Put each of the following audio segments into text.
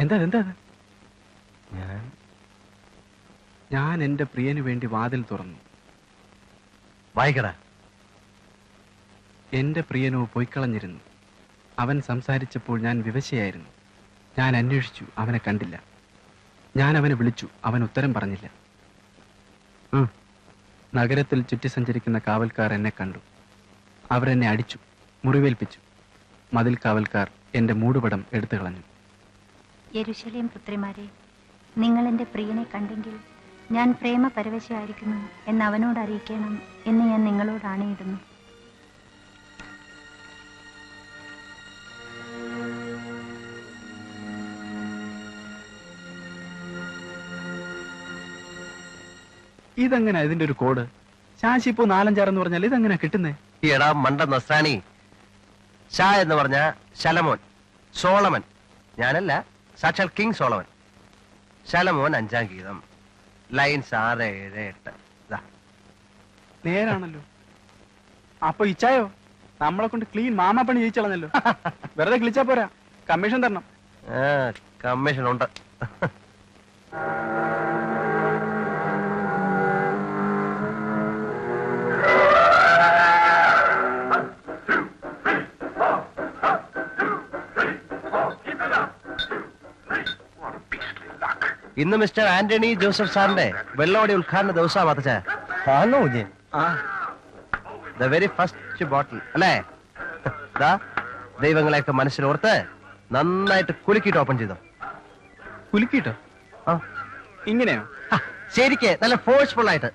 എന്താ എന്താ ഞാൻ എന്റെ പ്രിയന് വേണ്ടി വാതിൽ തുറന്നു. വായിക്കടാ. എന്റെ പ്രിയനോ പൊയ്ക്കളഞ്ഞിരുന്നു. അവൻ സംസാരിച്ചപ്പോൾ ഞാൻ വിവശയായിരുന്നു. ഞാൻ അന്വേഷിച്ചു, അവനെ കണ്ടില്ല. ഞാൻ അവനെ വിളിച്ചു, അവൻ ഉത്തരം പറഞ്ഞില്ല. നഗരത്തിൽ ചുറ്റി സഞ്ചരിക്കുന്ന കാവൽക്കാർ എന്നെ കണ്ടു. അവരെന്നെ അടിച്ചു, മുറിവേൽപ്പിച്ചു. മതിൽ കാവൽക്കാർ എന്റെ മൂടുപടം എടുത്തു കളഞ്ഞു. യെരുശലേം പുത്രിമാരെ, നിങ്ങൾ എന്റെ പ്രിയനെ കണ്ടെങ്കിൽ ഞാൻ പ്രേമപരവശയായിരിക്കുന്നു എന്ന് അവനോട് അറിയിക്കണം എന്ന് ഞാൻ നിങ്ങളോട് ആണയിടുന്നു. ഇതെങ്ങനെ ഇതിന്റെ ഒരു കോഡ്? ശാശി ഇപ്പോ 4-6 എന്ന് പറഞ്ഞാൽ ഇതെങ്ങനെ കിട്ടുന്നേ? എടാ മണ്ട നസ്രാണി, ഷാ എന്ന് പറഞ്ഞ ശലമോൻ, സോളമൻ. ഞാനല്ല, സാക്ഷാൽ കിങ് സോളമൻ. ശലമോൻ 5-ാം ഗീതം, ലൈൻസ് 6, 7, 8. നേരാണല്ലോ. അപ്പൊ ഇച്ചായോ നമ്മളെ കൊണ്ട് ക്ലീൻ മാമാപ്പണി ജയിച്ചളഞ്ഞല്ലോ. വെറുതെ കിളിച്ചാ പോരാ, കമ്മീഷൻ തരണം. കമ്മീഷൻ ഉണ്ട്. ഇന്ന് മിസ്റ്റർ ആന്റണി ജോസഫ് സാറിന്റെ വെള്ളോടി ഉദ്ഘാടന ദിവസമാണ് മാത്തച്ചാ. ദ വെരി ഫസ്റ്റ് ബോട്ടിൽ അല്ലേ? ദൈവങ്ങളെയൊക്കെ മനസ്സിലോർത്ത് നന്നായിട്ട് കുലുക്കിയിട്ട് ഓപ്പൺ ചെയ്തോ. കുലുക്കിട്ടോ? ഇങ്ങനെയോ? ശരിക്ക് നല്ല ഫോഴ്സ്ഫുൾ ആയിട്ട്.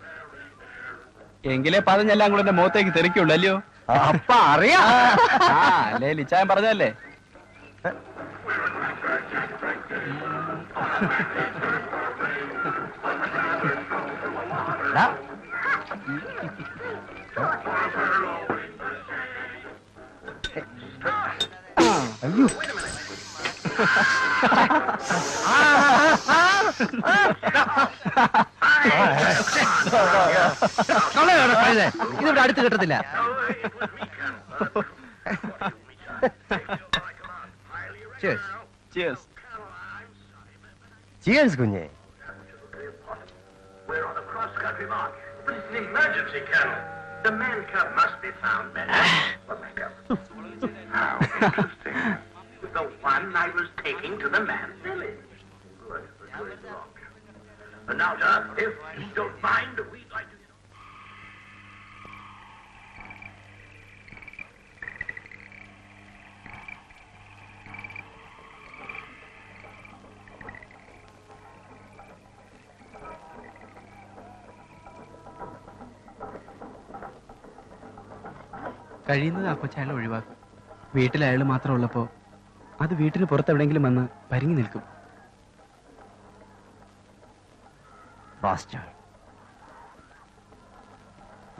എങ്കിലേ പറഞ്ഞെല്ലാം കൂടെ എന്റെ മുഖത്തേക്ക് തെറിക്കുള്ളൂ അല്ലയോ? അപ്പ അറിയാ അല്ലേ ലിച്ചായൻ പറഞ്ഞല്ലേ? അയ്യോ ഇതിവിടെ അടുത്ത് കിട്ടത്തില്ല. കുഞ്ഞെ emergency, Colonel. The man cub must be found, man. What's my cub? How interesting. The one I was taking to the man's village. Good. Now, sir, if you don't mind, we'd like to... കഴിയുന്നത് ആ കൊച്ചയാളെ ഒഴിവാക്കും. വീട്ടിൽ അയാൾ മാത്രം ഉള്ളപ്പോ അത് വീട്ടിന് പുറത്തെവിടെങ്കിലും വന്ന് പരിങ്ങി നിൽക്കും.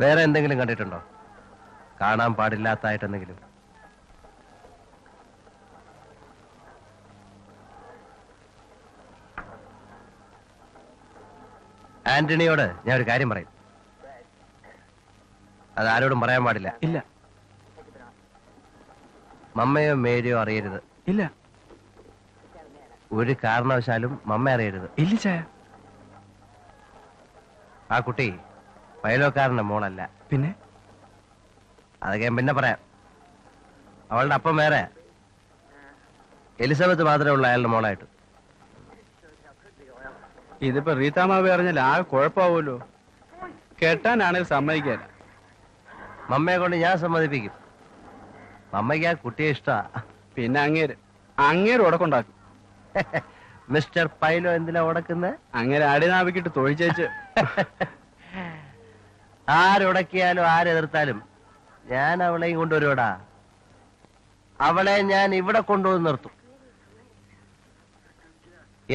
വേറെ എന്തെങ്കിലും കണ്ടിട്ടുണ്ടോ? കാണാൻ പാടില്ലാത്തായിട്ട് എന്തെങ്കിലും? ആന്റണിയോട് ഞാൻ ഒരു കാര്യം പറയും. അത് ആരോടും പറയാൻ പാടില്ല. ഇല്ല. മമ്മയോ മേരിയോ അറിയരുത്. ഇല്ല. ഒരു കാരണവശാലും മമ്മ അറിയരുത്. ഇല്ല ചായ. ആ കുട്ടി പൈലോക്കാരന്റെ മോളല്ല. പിന്നെ? അതൊക്കെ ഞാൻ പിന്നെ പറയാം. അവളുടെ അപ്പം വേറെ, എലിസബത്ത് മാത്രമേ ഉള്ളൂ അയാളുടെ മോളായിട്ട്. ഇതിപ്പോ റീതാമാവി അറിഞ്ഞാൽ ആ കുഴപ്പമാവുമല്ലോ. കെട്ടാനാണെങ്കിൽ സമ്മതിക്കാല. മമ്മയെ കൊണ്ട് ഞാൻ സമ്മതിപ്പിക്കും. മമ്മയ്ക്ക് ആ കുട്ടിയെ ഇഷ്ടാ. പിന്നെ അങ്ങേര് ഉടക്കുണ്ടാക്കും. മിസ്റ്റർ പൈലോ എന്തിനാ ഉടക്കുന്നത്? അങ്ങനെ അടിനാവിക്കിട്ട് തൊഴിച്ചേച്ച് ആരുടക്കിയാലും ആരെതിർത്താലും ഞാൻ അവളെയും കൊണ്ടുവരുവടാ. അവളെ ഞാൻ ഇവിടെ കൊണ്ടുവന്ന് നിർത്തും.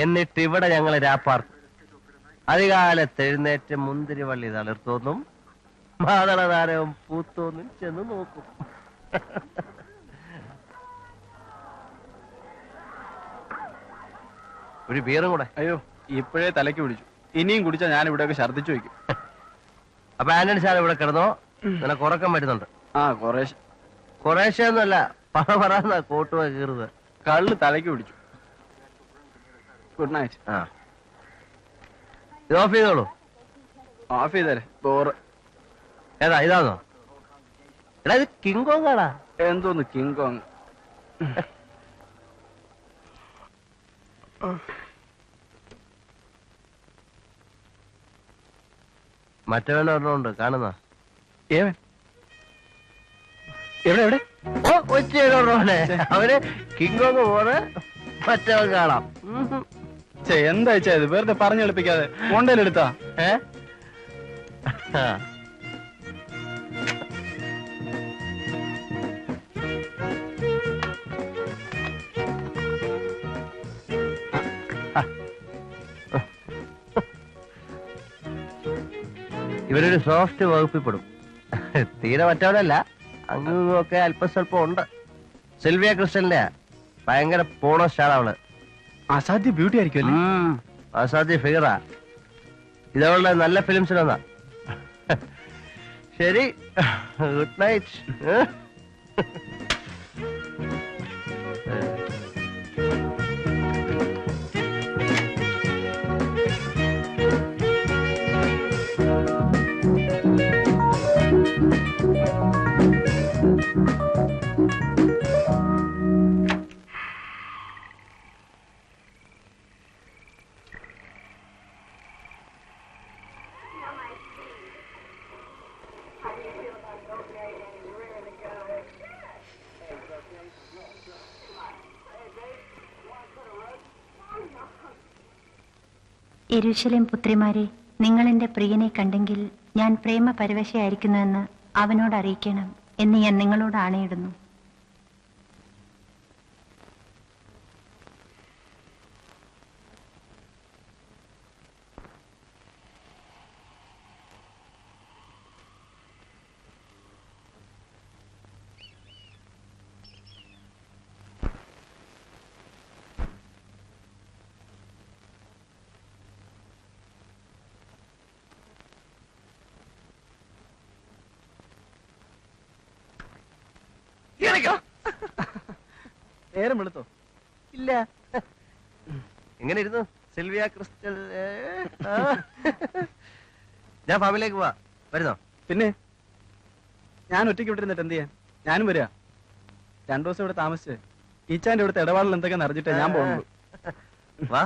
എന്നിട്ട് ഇവിടെ ഞങ്ങൾ രാപ്പാർക്കും. അധികാലത്ത് എഴുന്നേറ്റ് മുന്തിരിവള്ളി തളിർത്തോന്നും മാതളതാരവും പൂത്തോന്നും ചെന്ന് നോക്കും. ഒരു ബീറും കൂടെ. അയ്യോ, ഇപ്പോഴേ തലയ്ക്ക് പിടിച്ചു. ഇനിയും കുടിച്ചാൽ ഞാൻ ഇവിടെയൊക്കെ ഛർദ്ദിച്ചു വയ്ക്കും. അപ്പൊ ആന്റണി സാർ ഇവിടെ കിടന്നോ? നിനക്ക് ഉറക്കം വരുന്നുണ്ട്? കുറേശ്ശെ ഒന്നുമല്ല, പറന്നാ കോട്ടുക കീറുന്നത്. കള്ള് തലയ്ക്ക് പിടിച്ചു. Good night. ആ ഇത് ഓഫ് ചെയ്തോളൂ. ഓഫ് ചെയ്തേരെ, ബോറ്. ഏതാ ഇതാണോ? എടാ ഇത് കിങ് കോങ് ആടാ. എന്തോന്ന് കിങ് കോങ്? മറ്റവൻ ഒരെണ്ണമുണ്ട് കാണുന്ന. ഏവൻ എവിടെ എവിടെ? ഓ ഒറ്റ അവന് കിങ് കോങ് പോലെ മറ്റവൻ കാണാം. എന്താ ഇത്? വെറുതെ പറഞ്ഞെളുപ്പിക്കാതെ കൊണ്ടേലെടുത്താ. ഇവരൊരു സോഫ്റ്റ് വകുപ്പിൽപ്പെടും. തീരെ മറ്റവനല്ല, അങ്ങൊക്കെ അല്പസ്വല്പം ഉണ്ട്. സിൽവിയ ക്രിസ്റ്റലിന്റെ ഭയങ്കര പോണോ സ്റ്റാർ അവള്. അസാധ്യ ബ്യൂട്ടി ആയിരിക്കും അല്ലേ? അസാധ്യ ഫിഗറാ. ഇതവളുടെ നല്ല ഫിലിംസിലൊന്നാ. ശരി, ഗുഡ് നൈറ്റ്. യെരൂശലേം പുത്രിമാരെ, നിങ്ങൾ എൻ്റെ പ്രിയനെ കണ്ടെങ്കിൽ ഞാൻ പ്രേമ പരവശയായിരിക്കുന്നുവെന്ന് അവനോട് അറിയിക്കണം എന്ന് ഞാൻ നിങ്ങളോട് ആണയിടുന്നു. നേരം വെളുത്തോ? ഇല്ല. എങ്ങനെ ഇരുന്നു സിൽവിയ ക്രിസ്റ്റൽ? ഞാൻ ഫാമിലേക്ക് പോവാ, വരുന്നോ? പിന്നെ ഞാൻ ഒറ്റയ്ക്ക് വിട്ടിരുന്നിട്ട് എന്ത് ചെയ്യാൻ? ഞാനും വരിക. 2 ദിവസം ഇവിടെ താമസിച്ച് ഈച്ചാന്റെ ഇവിടുത്തെ ഇടപാടിൽ എന്തൊക്കെ നിറഞ്ഞിട്ടേ ഞാൻ പോകുള്ളൂ. വാ.